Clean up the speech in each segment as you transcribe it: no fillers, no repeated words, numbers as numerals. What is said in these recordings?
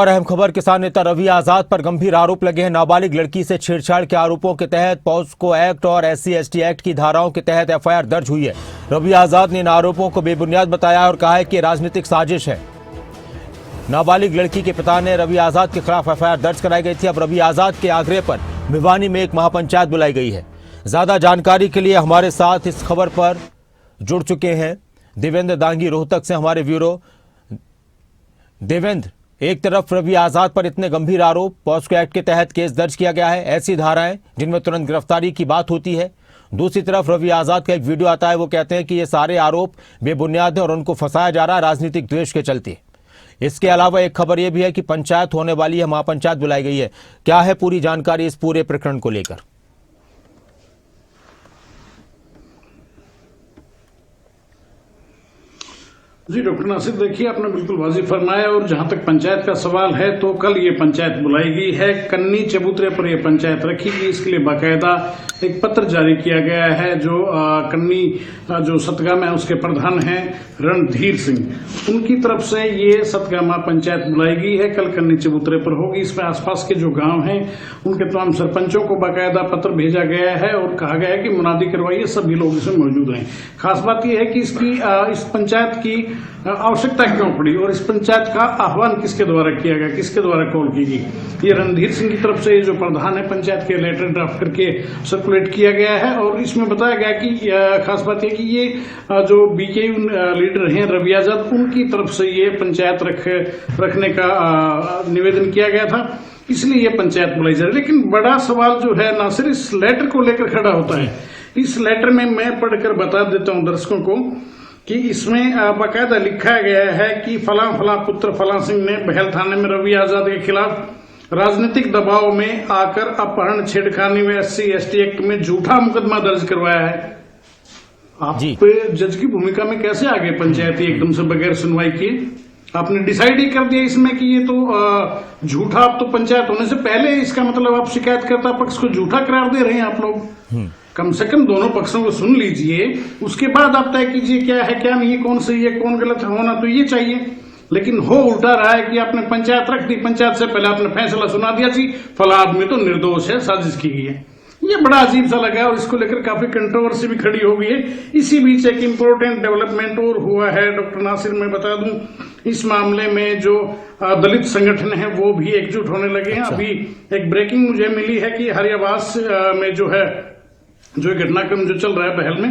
और अहम खबर, किसान नेता रवि आजाद पर गंभीर आरोप लगे हैं। नाबालिग लड़की से छेड़छाड़ के आरोपों के तहत पॉस्को एक्ट और SC/ST एक्ट की धाराओं के तहत FIR दर्ज हुई है। रवि आजाद ने इन आरोपों को बेबुनियाद बताया और कहा है कि राजनीतिक साजिश है। नाबालिग लड़की के पिता ने रवि आजाद के खिलाफ FIR दर्ज कराई गई थी। अब रवि आजाद के आग्रह पर भिवानी में एक महापंचायत बुलाई गई है। ज्यादा जानकारी के लिए हमारे साथ इस खबर पर जुड़ चुके हैं देवेंद्र दांगी, रोहतक से हमारे ब्यूरो। देवेंद्र, एक तरफ रवि आजाद पर इतने गंभीर आरोप, पॉस्को एक्ट के तहत केस दर्ज किया गया है, ऐसी धाराएं जिनमें तुरंत गिरफ्तारी की बात होती है। दूसरी तरफ रवि आजाद का एक वीडियो आता है, वो कहते हैं कि ये सारे आरोप बेबुनियाद है और उनको फंसाया जा रहा है राजनीतिक द्वेष के चलते। इसके अलावा एक खबर यह भी है कि पंचायत होने वाली है, महापंचायत बुलाई गई है। क्या है पूरी जानकारी इस पूरे प्रकरण को लेकर? जी डॉक्टर नासिर, देखिए आपने बिल्कुल वाजिब फरमाया। और जहां तक पंचायत का सवाल है तो कल ये पंचायत बुलाई गई है। कन्नी चबूतरे पर यह पंचायत रखी गई, इसके लिए बाकायदा एक पत्र जारी किया गया है। जो कन्नी जो सतगामा है उसके प्रधान हैं रणधीर सिंह, उनकी तरफ से ये सतगामा पंचायत बुलाई गई है। कल कन्नी चबूतरे पर होगी। इसमें आसपास के जो गांव हैं उनके तमाम सरपंचों को बाकायदा पत्र भेजा गया है और कहा गया है कि मुनादी करवाइए, सभी लोग इसमें मौजूद हैं। खास बात यह है कि इस पंचायत की आवश्यकता क्यों पड़ी और इस पंचायत का आह्वान किसके द्वारा किया गया, किसके द्वारा कॉल की गई। ये रणधीर सिंह की तरफ से जो प्रधान है पंचायत के लेटर ड्राफ्ट करके सर्कुलेट किया गया है। और इसमें बताया गया कि खास बात यह कि ये जो BKU लीडर हैं रवि आजाद, उनकी तरफ से ये पंचायत रखने का निवेदन किया गया था, इसलिए ये पंचायत बुलाई जा रही है। लेकिन बड़ा सवाल जो है नासिर, इस लेटर को लेकर खड़ा होता है। इस लेटर में मैं पढ़कर बता देता हूं दर्शकों को कि इसमें बाकायदा लिखा गया है कि फला फला पुत्र फला सिंह ने बहल थाने में रवि आजाद के खिलाफ राजनीतिक दबाव में आकर अपहरण, छेड़खानी में SC/ST एक्ट में झूठा मुकदमा दर्ज करवाया है। आप जज की भूमिका में कैसे आ गए पंचायती एकदम से बगैर सुनवाई किए? आपने डिसाइड ही कर दिया इसमें कि ये तो झूठा, आप तो पंचायत होने से पहले इसका मतलब आप शिकायतकर्ता पक्ष को झूठा करार दे रहे हैं आप लोग। कम से कम दोनों पक्षों को सुन लीजिए, उसके बाद आप तय कीजिए क्या है क्या नहीं है, कौन सही है कौन गलत है। होना तो ये चाहिए, लेकिन हो उल्टा रहा है कि आपने पंचायत रख दी, पंचायत से पहले आपने फैसला सुना दिया जी फला आदमी तो निर्दोष है, साजिश की गई है। ये बड़ा अजीब सा लगा और इसको लेकर काफी कंट्रोवर्सी भी खड़ी हो गई है। इसी बीच एक इम्पोर्टेंट डेवलपमेंट और हुआ है डॉक्टर नासिर, मैं बता दूं इस मामले में जो दलित संगठन है वो भी एकजुट होने लगे हैं। अभी एक ब्रेकिंग मुझे मिली है कि हरियावास में जो घटनाक्रम जो चल रहा है बहल में,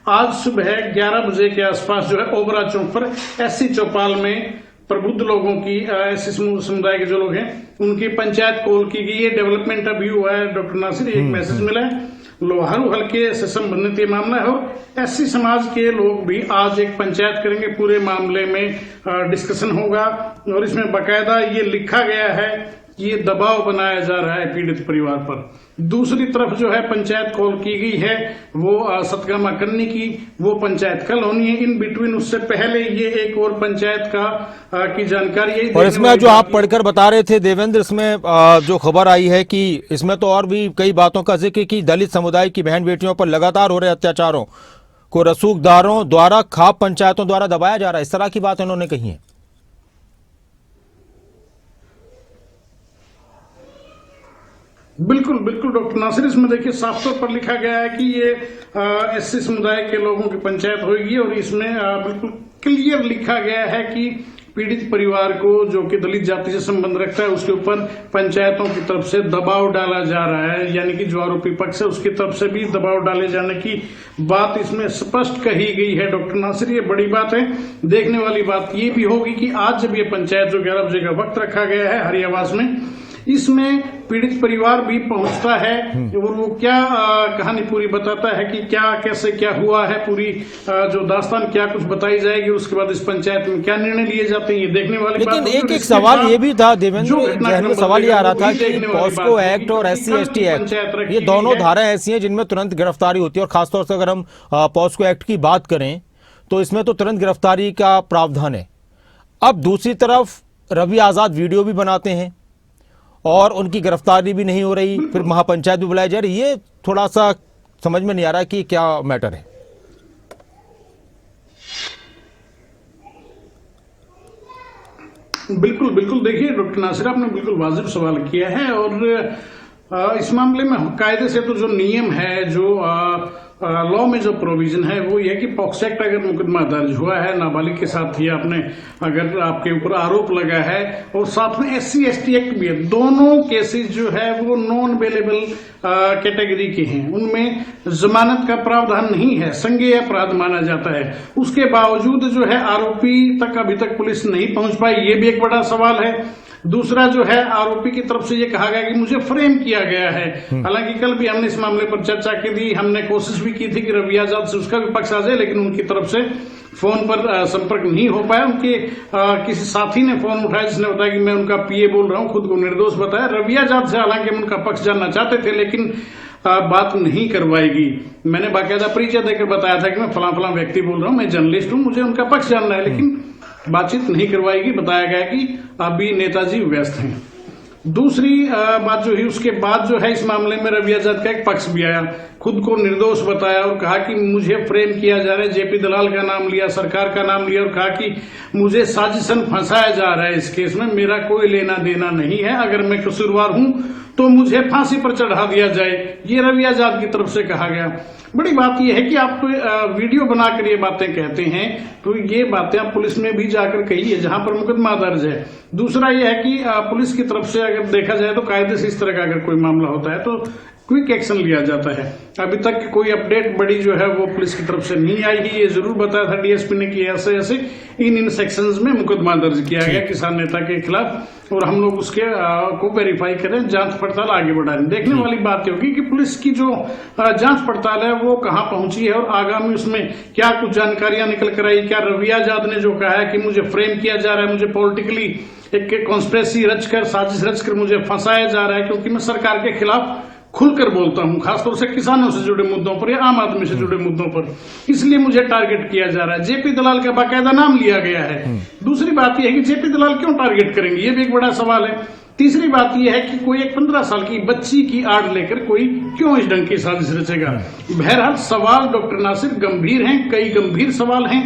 आज सुबह 11 बजे के आसपास जो है ओबरा चौक पर SC चौपाल में प्रबुद्ध लोगों की SC समुदाय के जो लोग हैं उनकी पंचायत कॉल की गई। ये डेवलपमेंट अभी हुआ है डॉक्टर नासिर, एक मैसेज मिला है। लोहारू हल्के से संबंधित ये मामला है और SC समाज के लोग भी आज एक पंचायत करेंगे, पूरे मामले में डिस्कशन होगा। और इसमें बाकायदा ये लिखा गया है ये दबाव बनाया जा रहा है पीड़ित परिवार पर। दूसरी तरफ जो है पंचायत कॉल की गई है वो सतगामा कन्नी की, वो पंचायत कल होनी है। इन बिटवीन उससे पहले ये एक और पंचायत की जानकारी है। और इसमें जो आप पढ़कर बता रहे थे देवेंद्र, इसमें जो खबर आई है कि इसमें तो और भी कई बातों का जिक्र कि दलित समुदाय की बहन बेटियों पर लगातार हो रहे अत्याचारों को रसूखदारों द्वारा खाप पंचायतों द्वारा दबाया जा रहा है, इस तरह की बात उन्होंने कही है। बिल्कुल बिल्कुल डॉक्टर नासिर, इसमें देखिए साफ तौर पर लिखा गया है कि ये SC समुदाय के लोगों की पंचायत होगी और इसमें बिल्कुल क्लियर लिखा गया है कि पीड़ित परिवार को जो कि दलित जाति से संबंध रखता है उसके ऊपर पंचायतों की तरफ से दबाव डाला जा रहा है, यानी कि जो आरोपी पक्ष है उसकी तरफ से भी दबाव डाले जाने की बात इसमें स्पष्ट कही गई है डॉक्टर नासिर। ये बड़ी बात है। देखने वाली बात ये भी होगी कि आज जब ये पंचायत जो 11 बजे का वक्त रखा गया है हरियावास में, इसमें पीड़ित परिवार भी पहुंचता है और वो क्या कहानी पूरी बताता है कि क्या कैसे क्या हुआ है, पूरी जो दास्तान क्या कुछ बताई जाएगी, उसके बाद इस पंचायत में क्या निर्णय लिए जाते हैं ये देखने वाली बात। लेकिन एक सवाल ये भी था देवेंद्र, सवाल ये आ रहा था कि पॉस्को एक्ट और SC/ST एक्ट, ये दोनों धाराएं ऐसी हैं जिनमें तुरंत गिरफ्तारी होती है। और खासतौर से अगर हम पॉस्को एक्ट की बात करें तो इसमें तो तुरंत गिरफ्तारी का प्रावधान है। अब दूसरी तरफ रवि आजाद वीडियो भी बनाते हैं और उनकी गिरफ्तारी भी नहीं हो रही, फिर महापंचायत भी बुलाई जा रही। ये थोड़ा सा समझ में नहीं आ रहा कि क्या मैटर है। बिल्कुल बिल्कुल, देखिए डॉक्टर नासिर, आपने बिल्कुल वाजिब सवाल किया है। और इस मामले में कायदे से तो जो नियम है, जो लॉ में जो प्रोविजन है वो ये है कि पॉक्सो एक्ट अगर मुकदमा दर्ज हुआ है नाबालिग के साथ, या आपने अगर आपके ऊपर आरोप लगा है, और साथ में SC ST एक्ट भी है, दोनों केसेस जो है वो नॉन बेलेबल कैटेगरी के हैं, उनमें जमानत का प्रावधान नहीं है, संज्ञेय अपराध माना जाता है। उसके बावजूद जो है आरोपी तक अभी तक पुलिस नहीं पहुंच पाई, ये भी एक बड़ा सवाल है। दूसरा जो है, आरोपी की तरफ से ये कहा गया कि मुझे फ्रेम किया गया है। हालांकि कल भी हमने इस मामले पर चर्चा की थी, हमने कोशिश भी की थी कि रवि आजाद से उसका भी पक्ष आ जाए, लेकिन उनकी तरफ से फोन पर संपर्क नहीं हो पाया। उनके किसी साथी ने फोन उठाया जिसने बताया कि मैं उनका PA बोल रहा हूं, खुद को निर्दोष बताया। रवि आजाद से हालांकि हम उनका पक्ष जानना चाहते थे, लेकिन बात नहीं करवाएगी। मैंने बाकायदा परिचय देकर बताया था कि मैं फला व्यक्ति बोल रहा हूं, मैं जर्नलिस्ट हूं, मुझे उनका पक्ष जानना है, लेकिन बातचीत नहीं करवाएगी। बताया गया कि अभी नेताजी व्यस्त हैं। दूसरी बात जो है, उसके बाद जो है इस मामले में रवि आजाद का एक पक्ष भी आया, खुद को निर्दोष बताया और कहा कि मुझे फ्रेम किया जा रहा है। JP दलाल का नाम लिया, सरकार का नाम लिया और कहा कि मुझे साजिशन फंसाया जा रहा है, इस केस में मेरा कोई लेना देना नहीं है, अगर मैं कसूरवार हूं तो मुझे फांसी पर चढ़ा दिया जाए। ये रवि आजाद की तरफ से कहा गया। बड़ी बात यह है कि आप वीडियो बनाकर ये बातें कहते हैं, तो ये बातें आप पुलिस में भी जाकर कहिए जहां पर मुकदमा दर्ज है। दूसरा यह है कि पुलिस की तरफ से अगर देखा जाए तो कायदे से इस तरह का अगर कोई मामला होता है तो क्विक एक्शन लिया जाता है। अभी तक कोई अपडेट बड़ी जो है वो पुलिस की तरफ से नहीं आई है। ये जरूर बताया था DSP ने कि ऐसे ऐसे इन सेक्शंस में मुकदमा दर्ज किया गया किसान नेता के खिलाफ, और हम लोग उसके को वेरीफाई करें, जांच पड़ताल आगे बढ़ा रहे। देखने वाली बात होगी कि पुलिस की जो जांच पड़ताल है वो कहां पहुंची है और आगामी उसमें क्या कुछ जानकारियां निकल कर आई। क्या रवि आजाद ने जो कहा है कि मुझे फ्रेम किया जा रहा है, मुझे पॉलिटिकली एक कॉन्स्पिरेसी रचकर, साजिश रचकर मुझे फंसाया जा रहा है क्योंकि मैं सरकार के खिलाफ खुलकर बोलता हूं, खासतौर से किसानों से जुड़े मुद्दों पर या आम आदमी से जुड़े मुद्दों पर, इसलिए मुझे टारगेट किया जा रहा है। JP दलाल का बाकायदा नाम लिया गया है। दूसरी बात यह है कि JP दलाल क्यों टारगेट करेंगे, ये भी एक बड़ा सवाल है। तीसरी बात यह है कि कोई एक 15 साल की बच्ची की आड़ लेकर कोई क्यों इस ढंग की साजिश रचेगा। बहरहाल सवाल डॉक्टर नासिर गंभीर हैं, कई गंभीर सवाल हैं।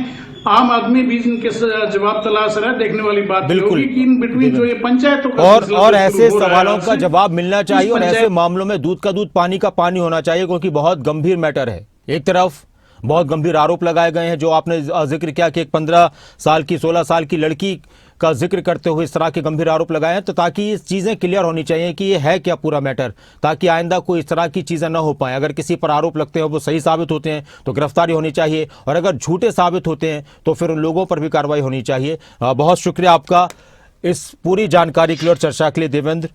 आम आदमी भी इनके जवाब तलाश रहा है। देखने वाली बात होगी कि इन बिटवीन जो ये पंचायतों का और ऐसे सवालों का जवाब मिलना चाहिए और ऐसे मामलों में दूध का दूध पानी का पानी होना चाहिए, क्योंकि बहुत गंभीर मैटर है। एक तरफ बहुत गंभीर आरोप लगाए गए हैं, जो आपने जिक्र किया कि एक 15 साल की 16 साल की लड़की का जिक्र करते हुए इस तरह के गंभीर आरोप लगाए हैं, तो ताकि ये चीजें क्लियर होनी चाहिए कि ये है क्या पूरा मैटर, ताकि आइंदा कोई इस तरह की चीजें न हो पाए। अगर किसी पर आरोप लगते हैं वो सही साबित होते हैं तो गिरफ्तारी होनी चाहिए, और अगर झूठे साबित होते हैं तो फिर उन लोगों पर भी कार्रवाई होनी चाहिए। बहुत शुक्रिया आपका इस पूरी जानकारी के लिए और चर्चा के लिए देवेंद्र।